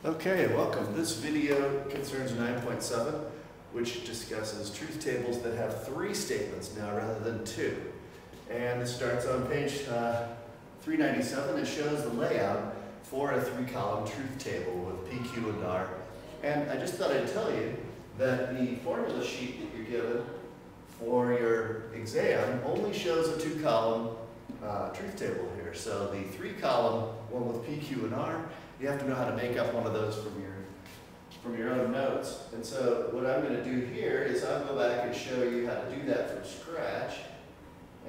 Okay, welcome. This video concerns 9.7, which discusses truth tables that have 3 statements now rather than 2. And it starts on page 397. It shows the layout for a 3-column truth table with P, Q, and R. And I just thought I'd tell you that the formula sheet that you're given for your exam only shows a 2-column truth table here. So the 3-column one with P, Q, and R, you have to know how to make up one of those from your own notes. And so what I'm going to do here is I'll go back and show you how to do that from scratch,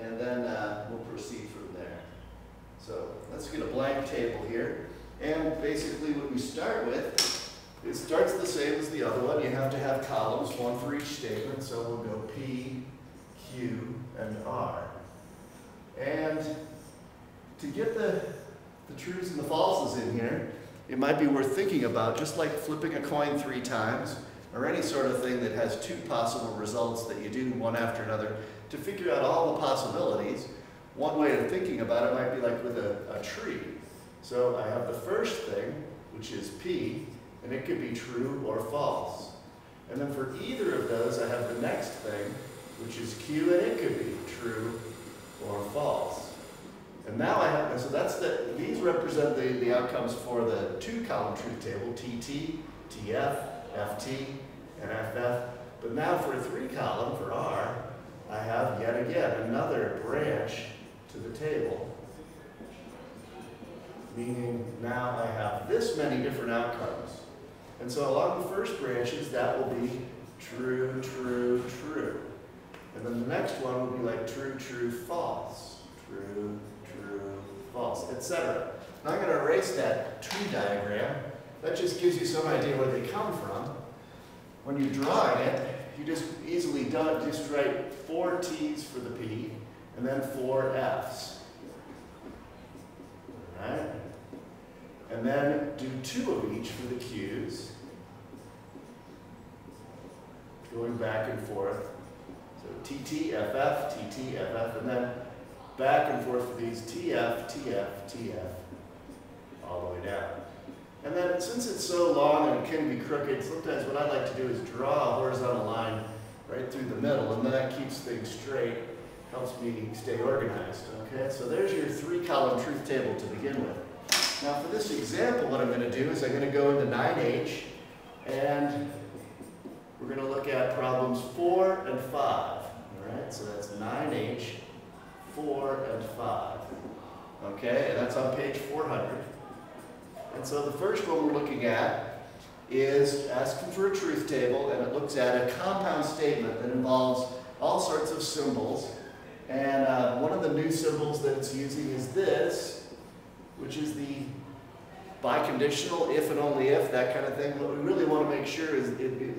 and then we'll proceed from there. So let's get a blank table here. And basically what we start with, it starts the same as the other one. You have to have columns, one for each statement. So we'll go P, Q, and R. And to get the truths and the falses in here, it might be worth thinking about, just like flipping a coin 3 times, or any sort of thing that has 2 possible results that you do one after another, to figure out all the possibilities. One way of thinking about it might be like with a tree. So I have the first thing, which is P, and it could be true or false. And then for either of those, I have the next thing, which is Q, and it could be true or false. And now I have, so these represent the outcomes for the 2-column truth table, TT, TF, FT, and FF. But now for a 3-column, for R, I have yet again another branch to the table, meaning now I have this many different outcomes. And so along the first branches, that will be true, true, true. And then the next one will be like true, true, false, true, true, false, etc. Now I'm going to erase that tree diagram. That just gives you some idea where they come from. When you're drawing it, you just easily just write 4 T's for the P and then 4 F's. All right? And then do 2 of each for the Q's, going back and forth. So TT, FF, TT, FF, and then back and forth for these TF, TF, TF, all the way down. And then since it's so long and it can be crooked, sometimes what I like to do is draw a horizontal line right through the middle, and then that keeps things straight, helps me stay organized. Okay, so there's your 3-column truth table to begin with. Now for this example, what I'm going to do is I'm going to go into 9H, and we're going to look at problems 4 and 5. All right, so that's 9H, 4, and 5. Okay, and that's on page 400. And so the first one we're looking at is asking for a truth table, and it looks at a compound statement that involves all sorts of symbols. And one of the new symbols that it's using is this, which is the biconditional, if and only if, that kind of thing. What we really want to make sure is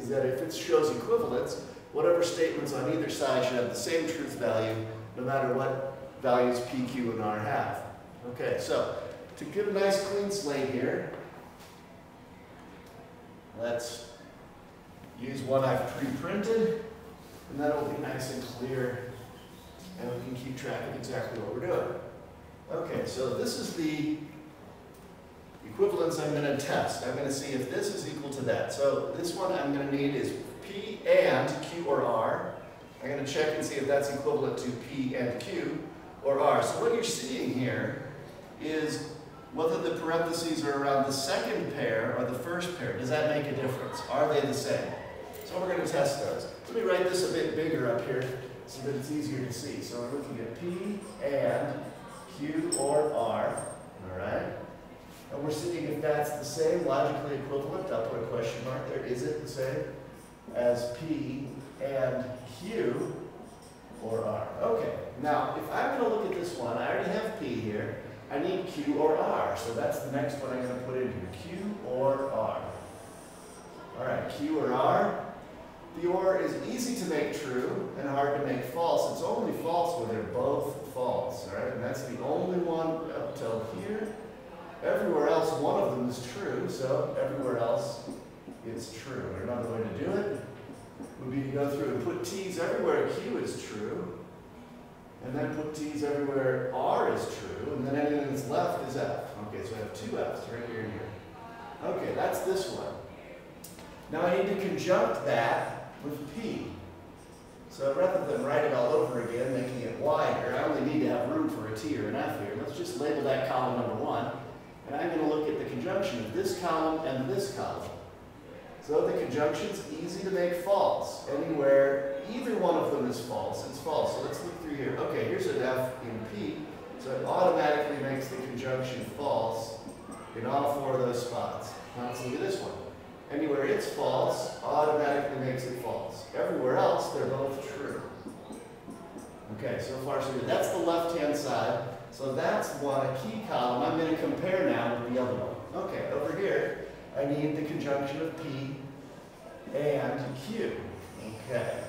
that if it shows equivalence, whatever statements on either side should have the same truth value, no matter what values P, Q, and R have. Okay, so to get a nice clean slate here, let's use one I've pre-printed, and that'll be nice and clear, and we can keep track of exactly what we're doing. Okay, so this is the equivalence I'm going to test. I'm going to see if this is equal to that. So this one I'm going to need is P and Q or R. I'm going to check and see if that's equivalent to P and Q or R. So what you're seeing here is whether the parentheses are around the second pair or the first pair. Does that make a difference? Are they the same? So we're going to test those. Let me write this a bit bigger up here so that it's easier to see. So we're looking at P and Q or R. All right? And we're seeing if that's the same, logically equivalent. I'll put a question mark there. Is it the same as P and Q or R? Okay, now if I'm going to look at this one, I already have P here. I need Q or R, so that's the next one I'm going to put in here. Q or R. All right, Q or R. The or is easy to make true and hard to make false. It's only false when they're both false, all right? And that's the only one up till here. Everywhere else, one of them is true, so everywhere else is true. Or another way to do it would be to go through and put T's everywhere Q is true, and then put T's everywhere R is true, and then anything that's left is F. Okay, so I have 2 F's right here and here. Okay, that's this one. Now I need to conjunct that with P. So rather than write it all over again, making it wider, I only need to have room for a T or an F here. Let's just label that column number 1. And I'm going to look at the conjunction of this column and this column. So the conjunction's easy to make false. Anywhere either one of them is false, it's false. So let's look through here. Okay, here's an F in P. So it automatically makes the conjunction false in all 4 of those spots. Now let's look at this one. Anywhere it's false, automatically makes it false. Everywhere else, they're both true. Okay, so far so good. That's the left-hand side. So that's one, a key column. I'm going to compare now with the other one. Okay, over here, I need the conjunction of P and Q. Okay,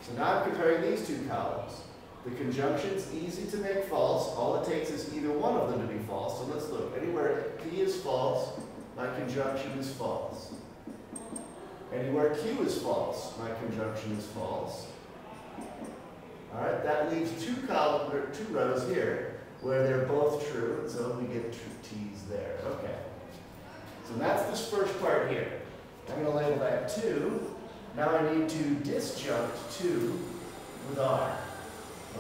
so now I'm comparing these 2 columns. The conjunction's easy to make false. All it takes is either one of them to be false. So let's look. Anywhere P is false, my conjunction is false. Anywhere Q is false, my conjunction is false. All right, that leaves 2 rows here where they're both true, and so we get true T's there. Okay. So that's this first part here. I'm going to label that 2. Now I need to disjunct 2 with R.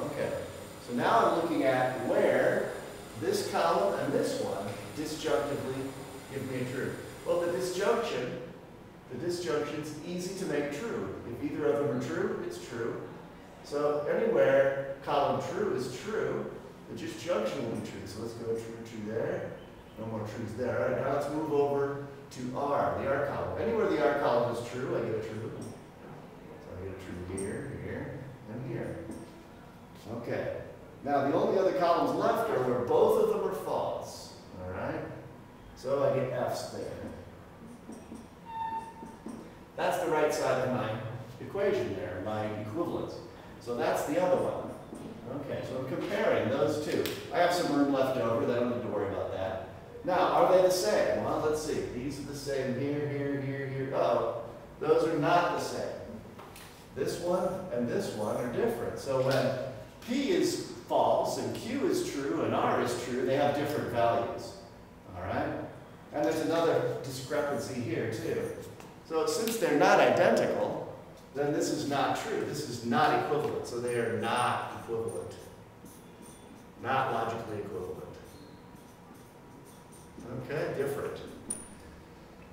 Okay. So now I'm looking at where this column and this one disjunctively give me a true. Well, the disjunction's easy to make true. If either of them are true, it's true. So anywhere column true is true, the disjunction will be true. So let's go true there. No more truths there. All right, now let's move over to R, the R column. Anywhere the R column is true, I get a true. So I get a true here, here, and here. Okay. Now the only other columns left are where both of them are false. All right? So I get F's there. That's the right side of my equation there, my equivalence. So that's the other one. Okay, so I'm comparing those 2. I have some room left over, then I don't need to worry about that. Now, are they the same? Well, let's see. These are the same here, here, here, here. Oh, those are not the same. This one and this one are different. So when P is false and Q is true and R is true, they have different values. All right? And there's another discrepancy here, too. So since they're not identical, then this is not true. This is not equivalent. So they are not equivalent. Not logically equivalent. Okay, different.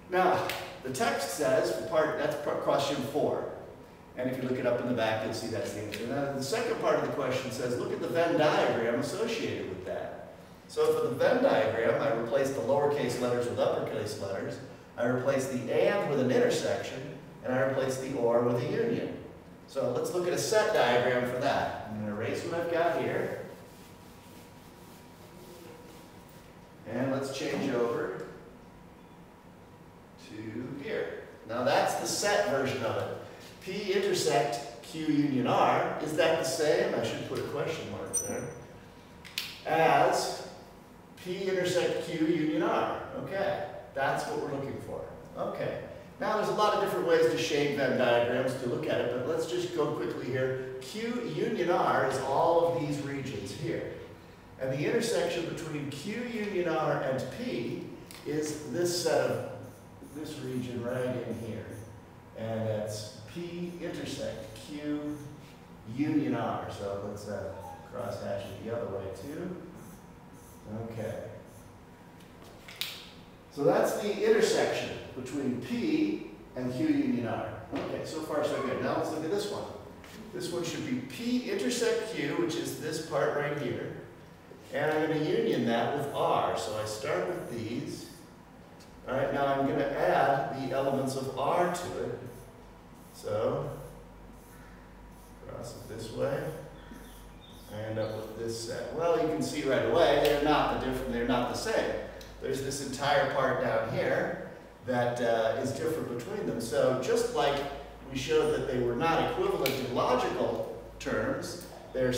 Now, the text says, that's question 4. And if you look it up in the back, you'll see that's the answer. Now, the second part of the question says, look at the Venn diagram associated with that. So for the Venn diagram, I replaced the lowercase letters with uppercase letters. I replaced the and with an intersection, and I replaced the or with a union. So let's look at a set diagram for that. I'm going to erase what I've got here. And let's change over to here. Now that's the set version of it. P intersect Q union R. Is that the same? I should put a question mark there. As P intersect Q union R. Okay, that's what we're looking for. Okay. Now there's a lot of different ways to shape Venn diagrams to look at it, but let's just go quickly here. Q union R is all of these regions here. And the intersection between Q union R and P is this set of, this region right in here. And that's P intersect Q union R. So let's cross hatch it the other way too. Okay. So that's the intersection between P and Q union R. Okay, so far so good. Now let's look at this one. This one should be P intersect Q, which is this part right here. And I'm going to union that with R. So I start with these. All right, now I'm going to add the elements of R to it. So cross it this way. I end up with this set. Well, you can see right away they're not the same. There's this entire part down here that is different between them. So just like we showed that they were not equivalent in logical terms, their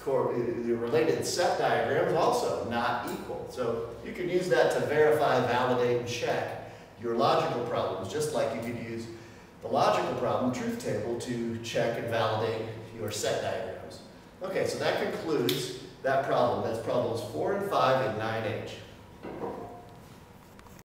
the related set diagrams also not equal. So you can use that to verify, validate, and check your logical problems, just like you could use the logical problem, truth table, to check and validate your set diagrams. Okay, so that concludes that problem. That's problems 4 and 5 in 9H.